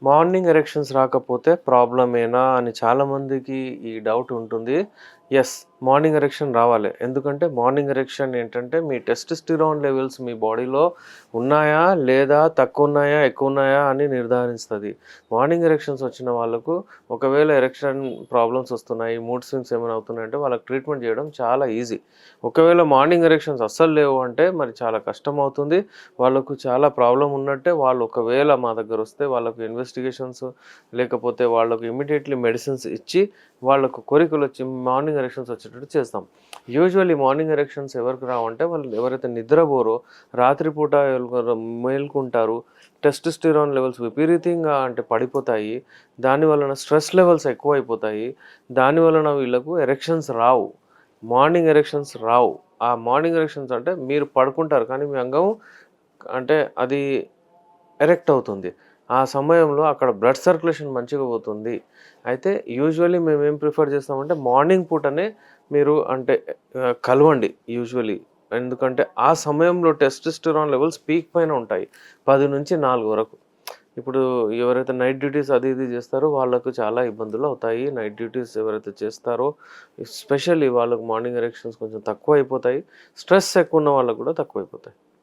Morning erections రాకపోతే ప్రాబ్లమేనా అని చాలామందికి ఈ డౌట్ ఉంటుంది. యెస్. మార్నింగ్ ఎరెక్షన్ రావాలి. ఎందుకంటే మార్నింగ్ ఎరెక్షన్ ఏంటంటే మీ టెస్టోస్టెరాన్ లెవెల్స్ మీ బాడీలో ఉన్నాయా? లేదా? తక్కువున్నాయా? ఎక్కువున్నాయా? అని నిర్ధారిస్తది. మార్నింగ్ ఎరెక్షన్స్ వచ్చిన వాళ్ళకు ఒకవేళ ఎరెక్షన్ ప్రాబ్లమ్స్ వస్తున్నాయి, మూడ్ స్వింగ్స్ ఏమైనా అవుతున్నాయంటే వాళ్ళకి ట్రీట్మెంట్ చేయడం చాలా ఈజీ. ఒకవేళ మార్నింగ్ ఎరెక్షన్స్ అస్సలు లేవు అంటే మరి చాలా కష్టమవుతుంది. వాళ్ళకు చాలా ప్రాబ్లమ్ ఉన్నట్టే. వాళ్ళు ఒకవేళ మా దగ్గరొస్తే వాళ్ళకు ఇన్వెస్టిగేషన్స్ లేకపోతే వాళ్ళకు ఇమ్మీడియేట్‌లీ మెడిసిన్స్ ఇచ్చి వాళ్ళకు కోరికలొచ్చి మార్నింగ్ ఎరెక్షన్స్ వచ్చేటట్టు చేస్తాం. యూజువల్లీ మార్నింగ్ ఎరెక్షన్స్ ఎవరికి రావంటే వాళ్ళు ఎవరైతే నిద్రపోరో, రాత్రిపూట మేల్కుంటారు, టెస్టోస్టెరాన్ లెవెల్స్ విపరీతంగా అంటే పడిపోతాయి. దాని వలన స్ట్రెస్ లెవెల్స్ ఎక్కువైపోతాయి. దాని వలన వీళ్ళకు ఎరెక్షన్స్ రావు. మార్నింగ్ ఎరెక్షన్స్ రావు. ఆ మార్నింగ్ ఎరెక్షన్స్ అంటే మీరు పడుకుంటారు కానీ మీ అంగం అంటే అది ఎరెక్ట్ అవుతుంది. ఆ సమయంలో అక్కడ బ్లడ్ సర్క్యులేషన్ మంచిగా పోతుంది. అయితే యూజువల్లీ మేమేం ప్రిఫర్ చేస్తామంటే మార్నింగ్ పూటనే మీరు అంటే కలవండి యూజువల్లీ. ఎందుకంటే ఆ సమయంలో టెస్టోస్టెరాన్ లెవెల్స్ పీక్ పైన ఉంటాయి. 10-4 వరకు. ఇప్పుడు ఎవరైతే నైట్ డ్యూటీస్ అది ఇది చేస్తారో వాళ్ళకు చాలా ఇబ్బందులు అవుతాయి. నైట్ డ్యూటీస్ ఎవరైతే చేస్తారో ఎస్పెషల్లీ వాళ్ళకి మార్నింగ్ ఎరెక్షన్స్ కొంచెం తక్కువైపోతాయి. స్ట్రెస్ ఎక్కువ ఉన్న వాళ్ళకి కూడా తక్కువైపోతాయి.